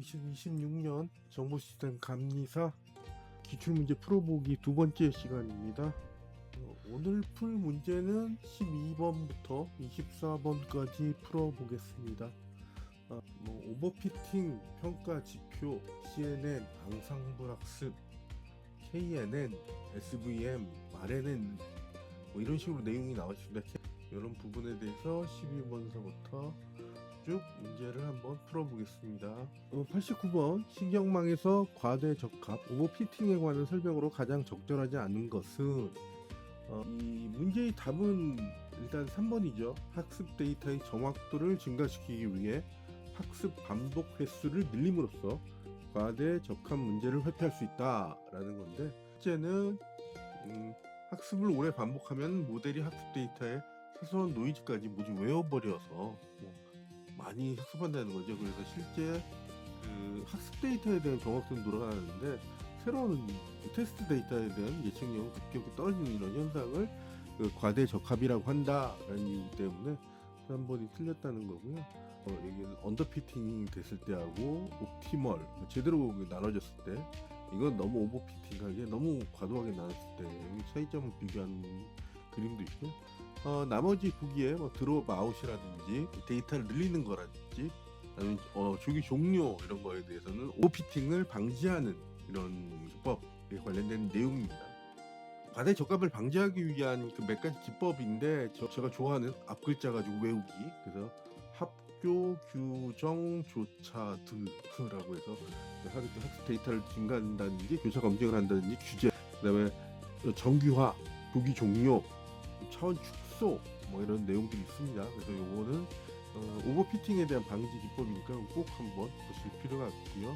2026년 정보시스템 감리사 기출문제 풀어보기 두 번째 시간입니다. 오늘 풀 문제는 12번부터 24번까지 풀어보겠습니다. 오버피팅 평가 지표, CNN, 앙상블학습, KNN, SVM, RNN 이런 식으로 내용이 나와 있습니다. 이런 부분에 대해서 12번서부터 쭉 문제를 한번 풀어보겠습니다. 89번 신경망에서 과대 적합 오버피팅에 관한 설명으로 가장 적절하지 않은 것은 이 문제의 답은 일단 3번이죠. 학습 데이터의 정확도를 증가시키기 위해 학습 반복 횟수를 늘림으로써 과대 적합 문제를 회피할 수 있다라는 건데, 첫째는 학습을 오래 반복하면 모델이 학습 데이터에 사소한 노이즈까지 모두 외워버려서 많이 학습한다는 거죠. 그래서 실제 그 학습 데이터에 대한 정확도는 늘어나는데 새로운 테스트 데이터에 대한 예측력은 급격히 떨어지는 이런 현상을 과대 적합이라고 한다라는 이유 때문에 3번이 틀렸다는 거고요. 여기는 언더피팅이 됐을 때하고 옵티멀 제대로 나눠졌을 때, 이건 너무 오버피팅하게 너무 과도하게 나눴을 때 차이점을 비교한 그림도 있고요. 나머지 보기에 드롭 아웃이라든지 데이터를 늘리는 거라든지 아니면 주기 종료 이런 거에 대해서는 오버피팅을 방지하는 이런 기법에 관련된 내용입니다. 과대 적합을 방지하기 위한 그 몇 가지 기법인데, 제가 좋아하는 앞글자 가지고 외우기, 그래서 합교 규정 조차 등라고 해서 학습 데이터를 증가한다든지 교차 검증을 한다든지 규제, 그다음에 정규화, 조기 종료, 차원 축소 이런 내용들이 있습니다. 그래서 요거는 오버피팅에 대한 방지 기법이니까 꼭 한번 보실 필요가 있고요.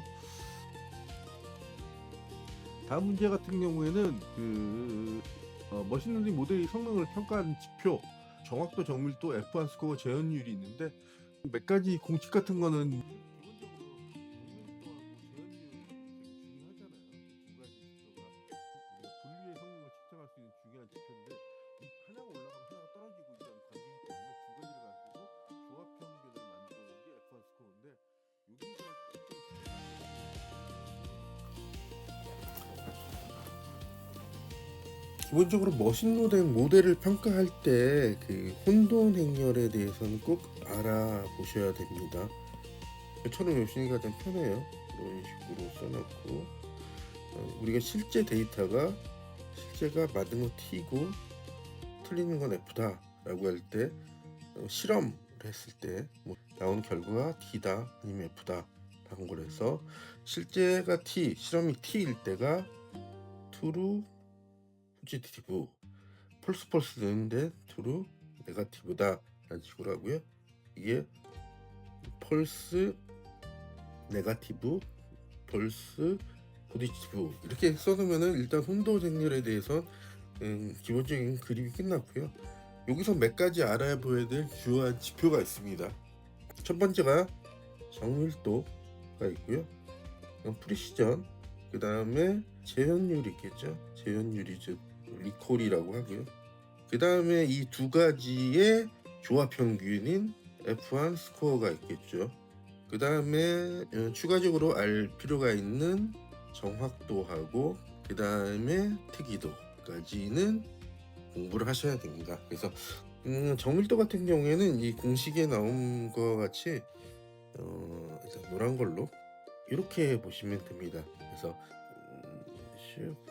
다음 문제 같은 경우에는 머신러닝 모델의 성능을 평가하는 지표, 정확도, 정밀도, F1 스코어, 재현율이 있는데 몇 가지 공식 같은 거는 기본적으로 정밀도하고 재현율이 되게 중요하잖아요. 두 가지 지표가 우리가 분류의 성능을 측정할 수 있는 중요한 지표인데 하나가 올라가면 하나가 떨어지고 이런 관계이기 때문에 두 가지를 가지고 조합 평균을 만드는 게 F1 스코어인데, 여기가 기본적으로 머신러닝 모델을 평가할 때 그 혼돈 행렬에 대해서는 꼭 알아보셔야 됩니다. 저는 요신이 가장 편해요. 이런 식으로 써놓고 우리가 실제 데이터가 실제가 맞은 거 T고 틀리는 건 F다 라고 할 때, 실험을 했을 때 나온 결과가 T다 아니면 F다 라는 걸 해서 실제가 T, 실험이 T일 때가 true 포지티브, 펄스 되는데 true 네거티브다 라는 식으로 하고요. 이게 펄스 네거티브, 펄스 포지티브 이렇게 써놓으면은 일단 혼돈 행렬에 대해서 기본적인 그림이 끝났고요. 여기서 몇 가지 알아봐야 될 주요한 지표가 있습니다. 첫 번째가 정밀도가 있고요. 프리시전, 그 다음에 재현율이 있겠죠. 재현율이 즉 리콜이라고 하고요. 그 다음에 이 두 가지의 조합 평균인 F1 스코어가 있겠죠. 그 다음에 추가적으로 알 필요가 있는 정확도하고 그 다음에 특이도까지는 공부를 하셔야 됩니다. 그래서 정밀도 같은 경우에는 이 공식에 나온 것 같이 일단 노란 걸로 이렇게 보시면 됩니다. 그래서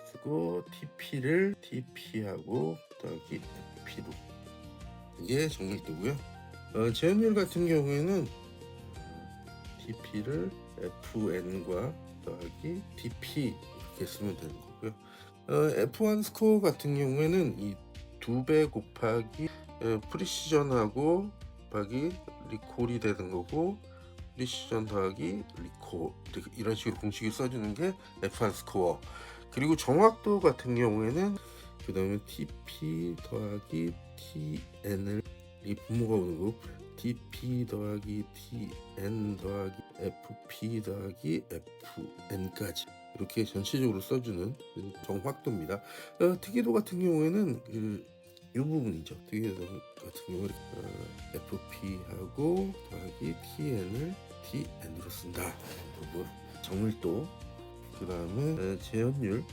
쓰고 TP를 TP하고 더하기 FP로, 이게 정밀도고요. 재현율 같은 경우에는 TP를 FN과 더하기 TP 이렇게 쓰면 되는 거고요. F1 스코어 같은 경우에는 이 2배 곱하기 프리시전하고 곱하기 리콜이 되는 거고, 프리시전 더하기 리콜 이런 식으로 공식을 써주는 게 F1 스코어. 그리고 정확도 같은 경우에는 그 다음에 TP 더하기 TN을 이 분모가 오는 거고, TP 더하기 TN 더하기 FP 더하기 FN까지 이렇게 전체적으로 써주는 정확도입니다. 특이도 같은 경우에는 부분이죠. 특이해석 같은 경우 FP하고 더하기 TN을 TN으로 쓴다. 부분 정밀도, 그 다음에 재현율,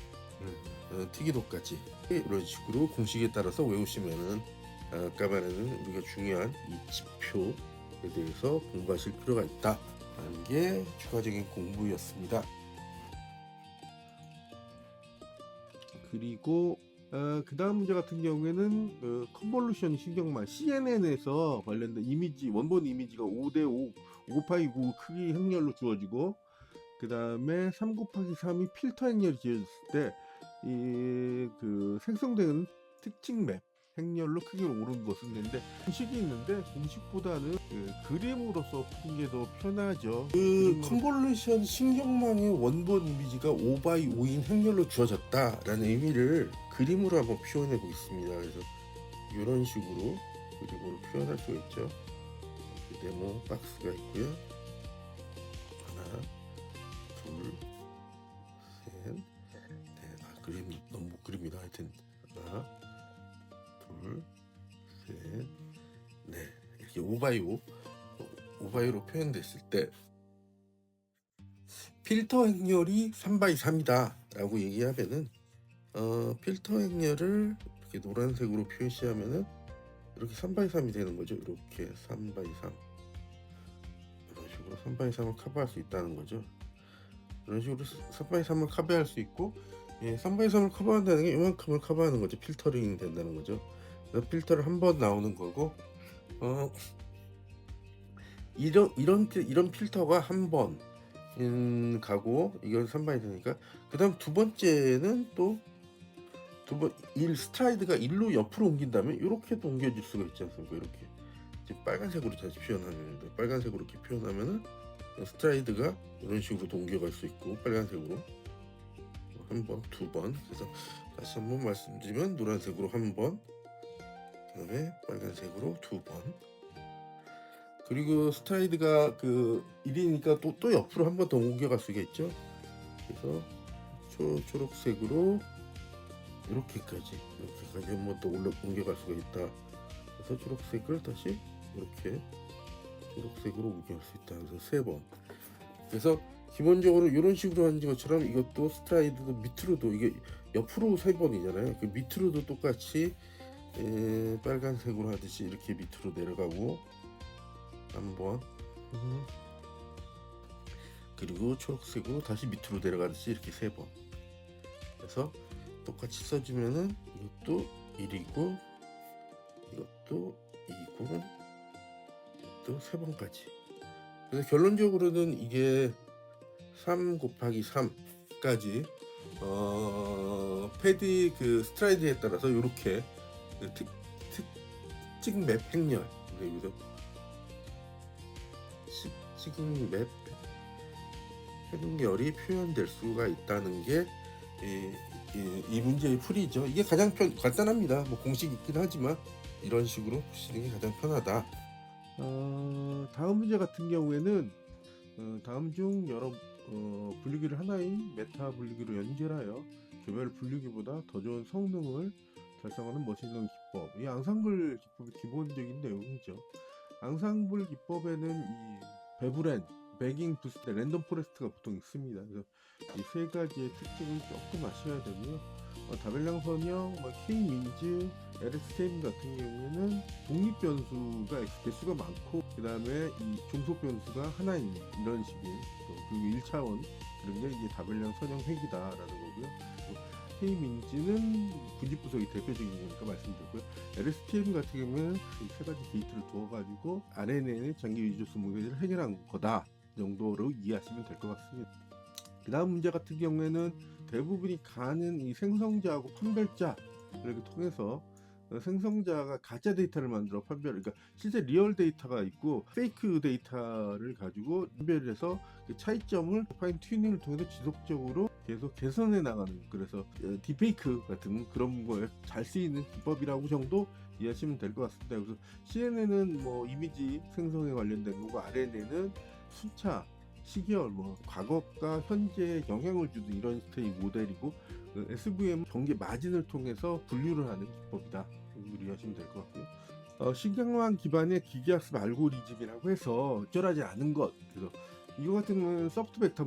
특이도까지 이런 식으로 공식에 따라서 외우시면은 아까 말하는 우리가 중요한 이 지표에 대해서 공부하실 필요가 있다라는 게 추가적인 공부였습니다. 그리고 그 다음 문제 같은 경우에는 컨볼루션 신경망 CNN에서 관련된 이미지, 원본 이미지가 5대5 5 곱하기 9 크기 행렬로 주어지고, 그 다음에 3 곱하기 3이 필터 행렬이 지어졌을 때 이 그 생성되는 특징 맵 행렬로 크기를 오른 것을 냈는데, 공식이 있는데 공식보다는 그림으로서 푸는 게 더 편하죠. 그 컨볼루션 신경망의 원본 이미지가 5x5인 행렬로 주어졌다라는 의미를 그림으로 한번 표현해 보겠습니다. 그래서 이런 식으로 그림으로 표현할 수가 있죠. 네모 박스가 있고요. 하나, 둘, 셋, 넷. 그림 너무 못 그립니다. 하여튼 하나, 둘, 셋, 넷. 이렇게 5x5로 표현됐을 때 필터 행렬이 3x3이다 라고 얘기하면은 필터 행렬을 이렇게 노란색으로 표시하면은 이렇게 3x3이 되는 거죠. 이렇게 3x3 이런 식으로 3x3을 커버할 수 있다는 거죠. 이런 식으로 3x3을 커버할 수 있고, 3x3을 커버한다는 게 이만큼을 커버하는 거죠. 필터링 된다는 거죠. 그래서 필터를 한 번 나오는 거고, 이런 필터가 한 번 가고 이건 3번이 되니까, 그 다음 두 번째는 또 스트라이드가 1로 옆으로 옮긴다면 이렇게도 옮겨질 수가 있지 않습니까? 이렇게 지금 빨간색으로 다시 표현하면, 빨간색으로 이렇게 표현하면은 스트라이드가 이런 식으로 옮겨갈 수 있고, 빨간색으로 한 번, 두 번. 그래서 다시 한번 말씀드리면 노란색으로 한 번, 그다음에 빨간색으로 두 번. 그리고 스트라이드가 그 1이니까 또 옆으로 한 번 더 옮겨갈 수가 있죠. 그래서 초록색으로 이렇게까지 한 번 더 옮겨갈 수가 있다. 그래서 초록색을 다시 이렇게 초록색으로 옮겨갈 수 있다. 그래서 세 번. 그래서 기본적으로 이런 식으로 하는 것처럼 이것도 스트라이드도 밑으로도, 이게 옆으로 세 번이잖아요. 그 밑으로도 똑같이 빨간색으로 하듯이 이렇게 밑으로 내려가고 한 번, 그리고 초록색으로 다시 밑으로 내려가듯이 이렇게 세 번. 그래서 똑같이 써주면은 이것도 1이고 이것도 2고 또 세 번까지. 그래서 결론적으로는 이게 3 곱하기 3까지 패디 그 스트라이드에 따라서 이렇게 특징 맵 행렬, 그리고 특징 맵 행렬이 표현될 수가 있다는 게 이 문제의 풀이죠. 이게 가장 간단합니다. 뭐 공식이 있긴 하지만 이런 식으로 푸시는 게 가장 편하다. 다음 문제 같은 경우에는 다음 중 여러 분류기를 하나의 메타 분류기로 연결하여 개별 분류기보다 더 좋은 성능을 달성하는 머신러닝 기법. 이 앙상블 기법의 기본적인 내용이죠. 앙상블 기법에는 이 베브렌, 배깅, 부스트, 랜덤 포레스트가 보통 있습니다. 그래서 이 세 가지의 특징을 조금 아셔야 되고요. 다벨량 선형, K-민즈, LSTM 같은 경우에는 독립 변수가 개수가 많고, 그 다음에 이 종속 변수가 하나인 이런 식의, 그리고 1차원 그런 게 이게 다벨량 선형 획이다라는 거고요. K-민즈는 분집부석이 대표적인 거니까 말씀드렸고요. LSTM 같은 경우는 이 세 가지 게이트를 두어가지고 RNN의 장기 위조수 문제를 해결한 거다 정도로 이해하시면 될 것 같습니다. 그 다음 문제 같은 경우에는 대부분이 가는 이 생성자하고 판별자를 통해서 생성자가 가짜 데이터를 만들어 그러니까 실제 리얼 데이터가 있고 페이크 데이터를 가지고 판별해서 그 차이점을 파인 튜닝을 통해서 지속적으로 계속 개선해 나가는, 그래서 딥페이크 같은 그런 거에 잘 쓰이는 기법이라고 정도 이해하시면 될 것 같습니다. 그래서 CNN은 뭐 이미지 생성에 관련된 거고, RNN은 순차, 시계열, 과거과 현재에 영향을 주는 이런 스테이 모델이고, SVM 경계 마진을 통해서 분류를 하는 기법이다. 정도로 이해하시면 될 것 같고요. 신경망 기반의 기계학습 알고리즘이라고 해서 적절하지 않은 것, 그래서 이거 같은 경우는 소프트벡터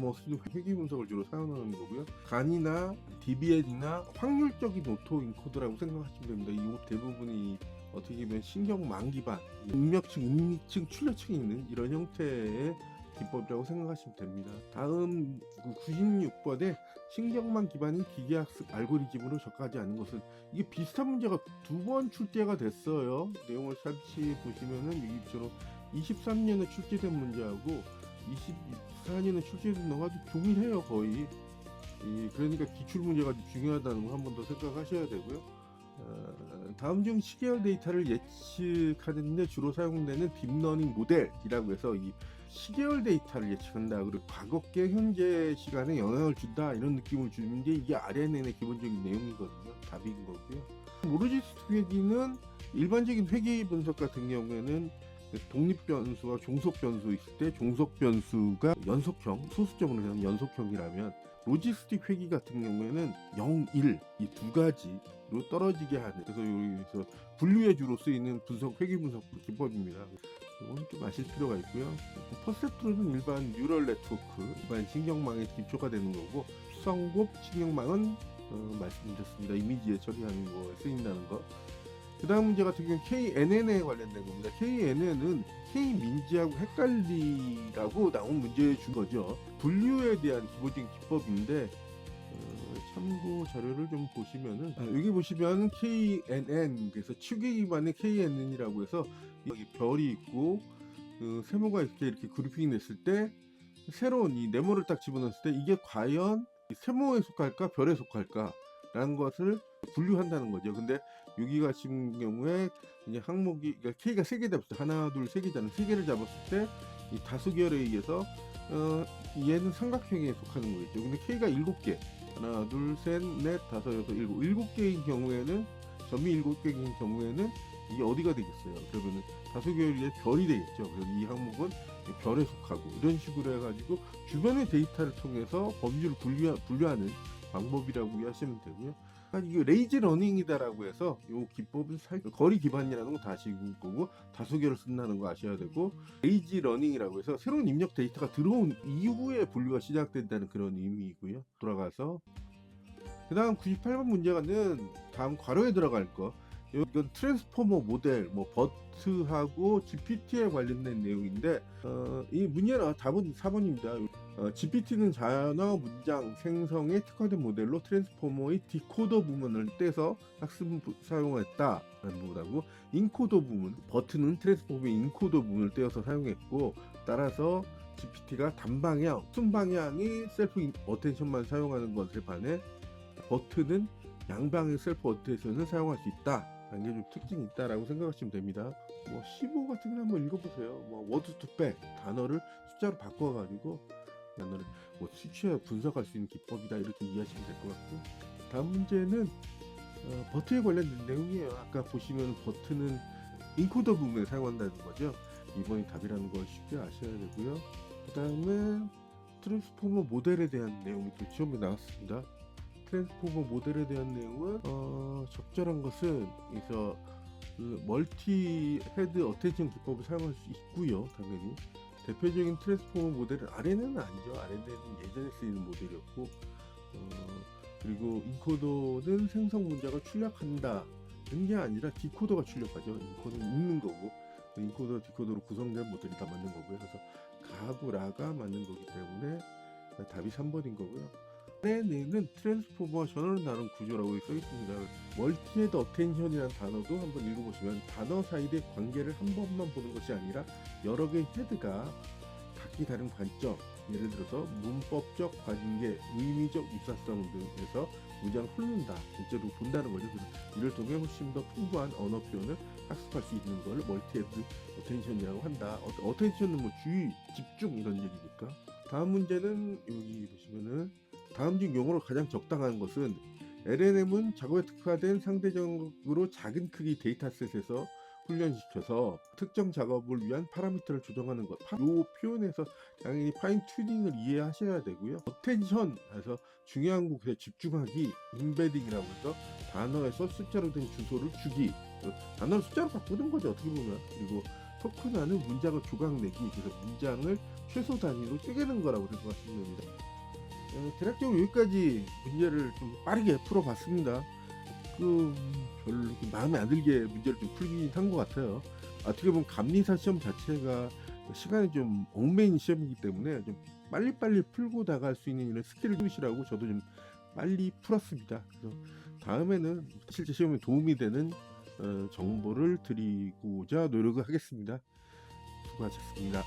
회귀 분석을 주로 사용하는 거고요. 간이나 DBN이나 확률적인 오토 인코더라고 생각하시면 됩니다. 이 대부분이 어떻게 보면 신경망 기반, 음력층, 음리층, 출력층이 있는 이런 형태의 기법이라고 생각하시면 됩니다. 다음 96번에 신경망 기반인 기계학습 알고리즘으로 접근하지 않는 것은, 이게 비슷한 문제가 두 번 출제가 됐어요. 내용을 같이 보시면은 여기처럼 23년에 출제된 문제하고 24년에 출제된 거가 아주 동일해요, 거의. 그러니까 기출 문제가 중요하다는 거 한 번 더 생각하셔야 되고요. 다음 중 시계열 데이터를 예측하는 데 주로 사용되는 딥러닝 모델이라고 해서 이 시계열 데이터를 예측한다, 그리고 과거계 현재 시간에 영향을 준다, 이런 느낌을 주는 게 이게 RNN의 기본적인 내용이거든요. 답인 거고요. 모르지스트 회귀는 일반적인 회귀 분석 같은 경우에는 독립 변수와 종속 변수 있을 때 종속 변수가 연속형, 소수점으로 되는 연속형이라면, 로지스틱 회귀 같은 경우에는 0, 1 이 두 가지로 떨어지게 하는, 그래서 여기서 분류에 주로 쓰이는 분석 회귀 분석 기법입니다. 이건 좀 아실 필요가 있고요. 퍼셉트로는 일반 뉴럴 네트워크, 일반 신경망의 기초가 되는 거고, 수성곱 신경망은 말씀드렸습니다. 이미지에 처리하는 거에 쓰인다는 거. 그 다음 문제 같은 경우는 KNN에 관련된 겁니다. KNN은 K민지하고 헷갈리라고 나온 문제에 준 거죠. 분류에 대한 기본적인 기법인데, 참고 자료를 좀 보시면은, 여기 보시면 KNN, 그래서 추계 기반의 KNN이라고 해서 여기 별이 있고 세모가 이렇게 그룹핑이 됐을 때, 새로운 이 네모를 딱 집어넣었을 때 이게 과연 세모에 속할까 별에 속할까 라는 것을 분류한다는 거죠. 근데 여기 같은 경우에 이제 항목이, 그러니까 K가 3개 잡았을 때, 하나 둘 3개잖아요. 3개를 잡았을 때 이 다수결에 의해서 얘는 삼각형에 속하는 거겠죠. 근데 K가 7개, 하나 둘 셋 넷 다섯 여섯 일곱, 7개인 경우에는, 점이 7개인 경우에는 이게 어디가 되겠어요? 그러면은 다수결의 별이 되겠죠. 그래서 이 항목은 별에 속하고, 이런 식으로 해가지고 주변의 데이터를 통해서 범주를 분류하는 방법이라고 이해하시면 되고요. 이게 레이지 러닝이다라고 해서 이 기법은 거리 기반이라는 거 다 아시는 거고, 다수결을 쓴다는 거 아셔야 되고, 레이지 러닝이라고 해서 새로운 입력 데이터가 들어온 이후에 분류가 시작된다는 그런 의미이고요. 돌아가서 그 다음 98번 문제는 다음 괄호에 들어갈 거, 이건 트랜스포머 모델, 뭐 버트하고 GPT에 관련된 내용인데, 이 문제는 답은 4번입니다. GPT는 단어 문장 생성에 특화된 모델로 트랜스포머의 디코더 부분을 떼서 학습 사용했다라는 부분하고, 인코더 부분, 버트는 트랜스포머의 인코더 부분을 떼어서 사용했고, 따라서 GPT가 단방향, 순방향이 셀프 어텐션만 사용하는 것에 반해 버트는 양방의 셀프 어텐션을 사용할 수 있다, 라는 게 좀 특징이 있다라고 생각하시면 됩니다. 뭐 15 같은 거 한번 읽어보세요. 뭐 워드 투 백, 단어를 숫자로 바꿔가지고 단어를 뭐 수치에 분석할 수 있는 기법이다, 이렇게 이해하시면 될 것 같고, 다음 문제는 버트에 관련된 내용이에요. 아까 보시면 버트는 인코더 부분에 사용한다는 거죠. 이번이 답이라는 걸 쉽게 아셔야 되고요. 그 다음에 트랜스포머 모델에 대한 내용이 또 시험에 나왔습니다. 트랜스포머 모델에 대한 내용은 적절한 것은, 그래서 그 멀티 헤드 어텐션 기법을 사용할 수 있고요. 당연히 대표적인 트랜스포머 모델은 RNN은 아니죠. RNN은 예전에 쓰이는 모델이었고, 그리고 인코더는 생성 문자가 출력한다 는 게 아니라 디코더가 출력하죠. 인코더는 읽는 거고, 인코더 디코더로 구성된 모델이 다 맞는 거고요. 그래서 가하고 라가 맞는 거기 때문에 답이 3번인 거고요. RNN은 트랜스포머와 전원을 나눈 구조라고 써 있습니다. 멀티헤드 어텐션이라는 단어도 한번 읽어보시면, 단어 사이의 관계를 한 번만 보는 것이 아니라 여러 개의 헤드가 각기 다른 관점, 예를 들어서 문법적 관계, 의미적 유사성 등에서 문장을 훑는다, 실제로 본다는 거죠. 그래서 이를 통해 훨씬 더 풍부한 언어 표현을 학습할 수 있는 걸 멀티헤드 어텐션이라고 한다. 어텐션은 뭐 주의, 집중, 이런 얘기니까. 다음 문제는 여기 보시면은, 다음 중 용어로 가장 적당한 것은, LLM은 작업에 특화된 상대적으로 작은 크기 데이터셋에서 훈련시켜서 특정 작업을 위한 파라미터를 조정하는 것. 이 표현에서 당연히 파인 튜닝을 이해하셔야 되고요. 어텐션 해서 중요한 곳에 집중하기, 임베딩이라고 해서 단어에서 숫자로 된 주소를 주기, 단어를 숫자로 바꾸는 거죠, 어떻게 보면. 그리고 토크나는 문장을 조각내기, 그래서 문장을 최소 단위로 쪼개는 거라고 생각하시면 됩니다. 대략적으로 여기까지 문제를 좀 빠르게 풀어봤습니다. 별로 마음에 안 들게 문제를 좀 풀긴 한 것 같아요. 어떻게 보면 감리사 시험 자체가 시간이 좀 얽매인 시험이기 때문에 좀 빨리빨리 풀고 나갈 수 있는 이런 스킬을 키우시라고 저도 좀 빨리 풀었습니다. 그래서 다음에는 실제 시험에 도움이 되는 정보를 드리고자 노력을 하겠습니다. 수고하셨습니다.